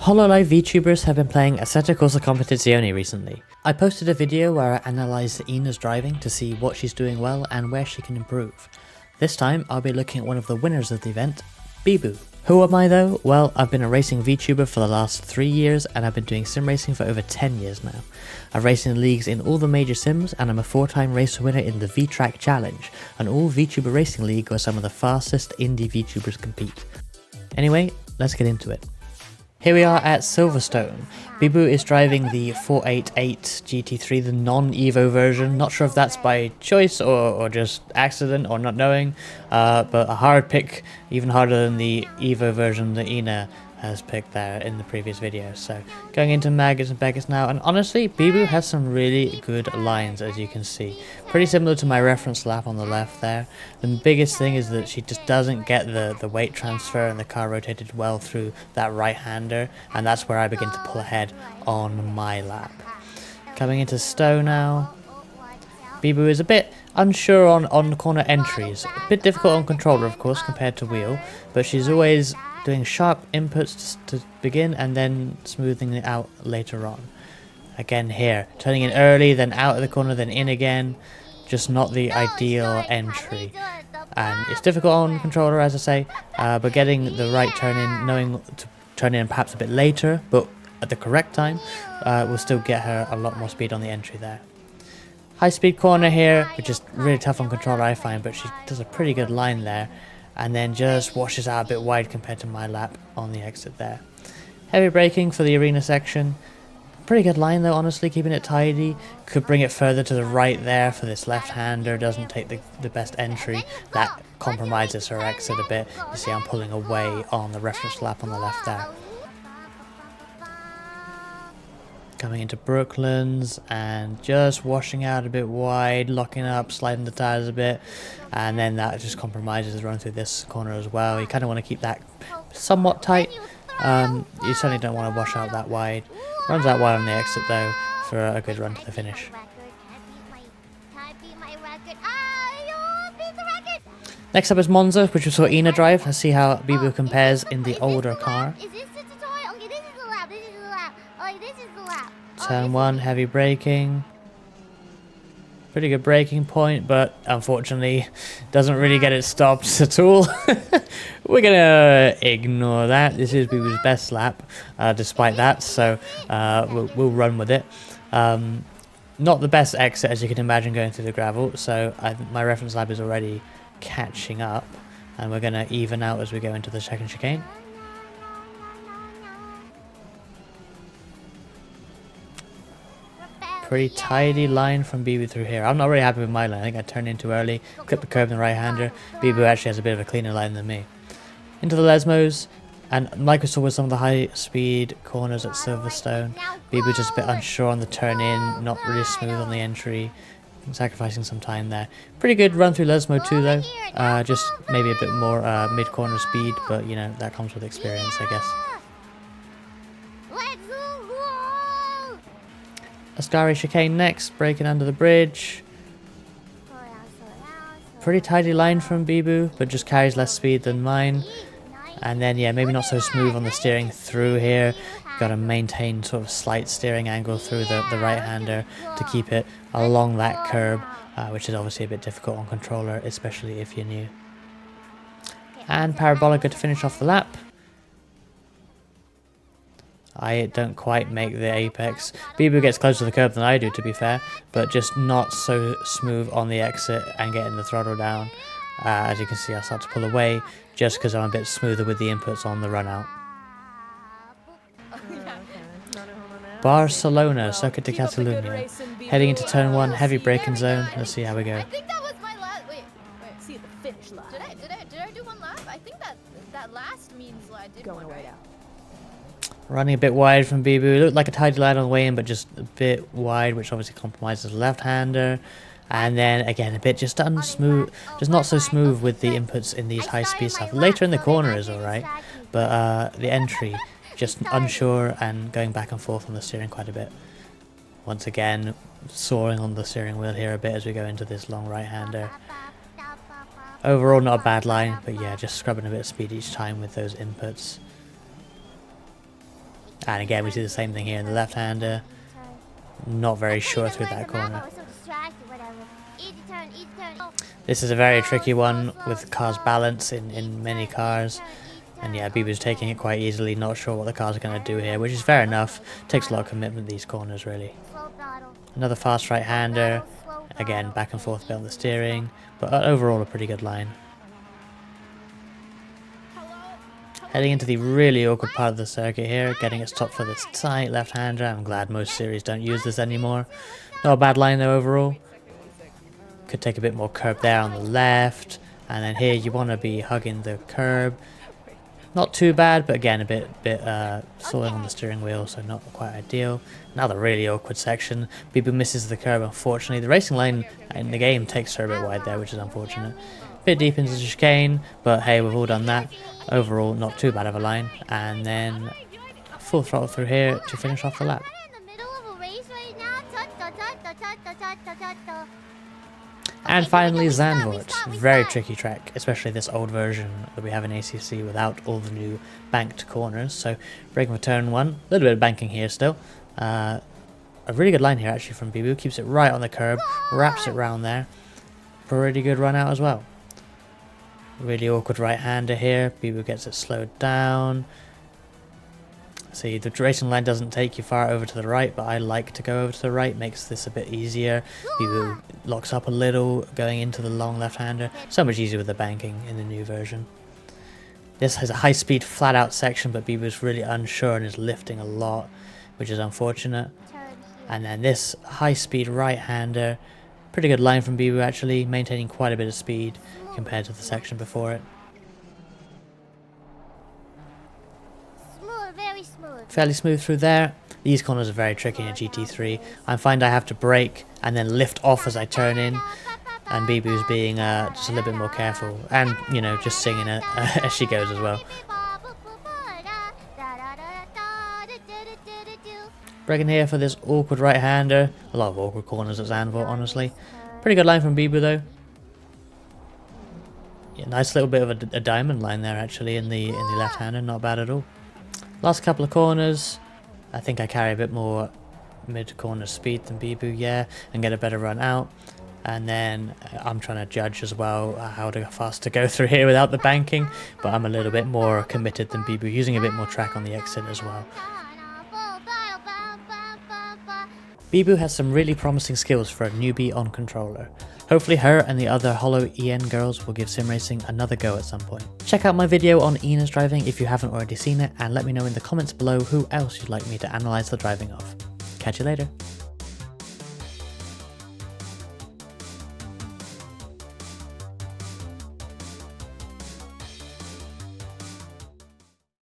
Hololive VTubers have been playing Assetto Corsa Competizione recently. I posted a video where I analysed Ina's driving to see what she's doing well and where she can improve. This time I'll be looking at one of the winners of the event, Biboo. Who am I though? Well, I've been a racing VTuber for the last 3 years and I've been doing sim racing for over 10 years now. I've raced in leagues in all the major sims and I'm a 4-time race winner in the V-Track Challenge, an all VTuber racing league where some of the fastest indie VTubers compete. Anyway, let's get into it. Here we are at Silverstone. Biboo is driving the 488 GT3, the non-Evo version. Not sure if that's by choice or just accident or not knowing, but a hard pick, even harder than the Evo version that Ina has picked there in the previous video. So going into Maggots and Beckets now, and honestly Biboo has some really good lines, as you can see. Pretty similar to my reference lap on the left there. The biggest thing is that she just doesn't get the weight transfer and the car rotated well through that right-hander, and that's where I begin to pull ahead on my lap. Coming into Stowe now, Biboo is a bit unsure on corner entries. A bit difficult on controller of course compared to wheel, but she's always doing sharp inputs to begin and then smoothing it out later on. Again here, turning in early, then out of the corner, then in again. Just not the ideal entry. And it's difficult on controller, as I say, but getting the right turn in, knowing to turn in perhaps a bit later, but at the correct time, will still get her a lot more speed on the entry there. High speed corner here, which is really tough on controller I find, but she does a pretty good line there. And then just washes out a bit wide compared to my lap on the exit there. Heavy braking for the arena section. Pretty good line though, honestly, keeping it tidy. Could bring it further to the right there for this left-hander, doesn't take the best entry. That compromises her exit a bit. You see I'm pulling away on the reference lap on the left there. Coming into Brooklands and just washing out a bit wide, locking up, sliding the tires a bit, and then that just compromises the run through this corner as well. You kind of want to keep that somewhat tight. You certainly don't want to wash out that wide. Runs out wide on the exit though for a good run to the finish. Next up is Monza, which we saw Ina drive. Let's see how Biboo compares in the older car. Turn 1, heavy braking. Pretty good braking point, but unfortunately doesn't really get it stopped at all. We're gonna ignore that. This is Biboo's best lap, despite that, so we'll run with it. Not the best exit, as you can imagine, going through the gravel, so my reference lap is already catching up, and we're gonna even out as we go into the second chicane. Pretty tidy line from Biboo through here. I'm not really happy with my line. I think I turned in too early, clipped the curb in the right-hander. Biboo actually has a bit of a cleaner line than me. Into the Lesmos, and like we saw with some of the high-speed corners at Silverstone, Biboo just a bit unsure on the turn-in, not really smooth on the entry, sacrificing some time there. Pretty good run through Lesmo too though, just maybe a bit more mid-corner speed, but you know, that comes with experience I guess. Ascari chicane next, braking under the bridge. Pretty tidy line from Biboo, but just carries less speed than mine. And then yeah, maybe not so smooth on the steering through here. You've got to maintain sort of slight steering angle through the right-hander to keep it along that curb, which is obviously a bit difficult on controller, especially if you're new. And Parabolica to finish off the lap. I don't quite make the apex. Biboo gets closer to the curb than I do, to be fair, but just not so smooth on the exit and getting the throttle down. As you can see, I start to pull away just because I'm a bit smoother with the inputs on the run out. Barcelona, Circuit de Catalunya. Heading into turn 1, heavy braking zone. Let's see how we go. I think that was my last. Wait, see the finish line. Did I do one lap? I think that last means I did one right. Running a bit wide from Biboo. Looked like a tidy line on the way in, but just a bit wide, which obviously compromises the left-hander. And then again, a bit just unsmooth, just not so smooth with the inputs in these high-speed stuff. Later in the corner is alright, but the entry, just unsure and going back and forth on the steering quite a bit. Once again, soaring on the steering wheel here a bit as we go into this long right-hander. Overall, not a bad line, but yeah, just scrubbing a bit of speed each time with those inputs. turn. And again, we see the same thing here in the left-hander. Not very sure through that corner. This is a very tricky one with car's balance in many cars. And yeah, Biboo's taking it quite easily, not sure what the car's going to do here, which is fair enough. Takes a lot of commitment, these corners, really. Another fast right-hander. Again, back and forth a bit on the steering, but overall a pretty good line. Heading into the really awkward part of the circuit here, getting it stopped for this tight left-hander. I'm glad most series don't use this anymore. Not a bad line though overall. Could take a bit more curb there on the left, and then here you want to be hugging the curb. Not too bad, but again a bit stalling on the steering wheel, so not quite ideal. Another really awkward section. Biboo misses the curb, unfortunately. The racing line in the game takes her a bit wide there, which is unfortunate. Bit deep into the chicane, but hey, we've all done that. Overall, not too bad of a line. And then full throttle through here to finish off the lap. And finally, Zandvoort. Very tricky track, especially this old version that we have in ACC without all the new banked corners. So, braking for turn one. A little bit of banking here still. A really good line here actually from Biboo. Keeps it right on the curb, wraps it round there. Pretty good run out as well. Really awkward right-hander here. Biboo gets it slowed down. See, the racing line doesn't take you far over to the right, but I like to go over to the right. Makes this a bit easier. Biboo locks up a little going into the long left-hander. So much easier with the banking in the new version. This has a high-speed flat-out section, but Biboo's really unsure and is lifting a lot, which is unfortunate. And then this high-speed right-hander. Pretty good line from Biboo actually, maintaining quite a bit of speed compared to the section before it. Fairly smooth through there. These corners are very tricky in a GT3. I find I have to brake and then lift off as I turn in, and Biboo's being just a little bit more careful, and you know, just singing it as she goes as well. Braking here for this awkward right-hander. A lot of awkward corners at Zandvoort, honestly. Pretty good line from Biboo though. Yeah, nice little bit of a diamond line there actually in the left-hander. Not bad at all. Last couple of corners, I think I carry a bit more mid-corner speed than Biboo, yeah, and get a better run out. And then I'm trying to judge as well how fast to go through here without the banking, but I'm a little bit more committed than Biboo, using a bit more track on the exit as well. Biboo has some really promising skills for a newbie on controller. Hopefully her and the other Holo EN girls will give sim racing another go at some point. Check out my video on Ina's driving if you haven't already seen it, and let me know in the comments below who else you'd like me to analyse the driving of. Catch you later.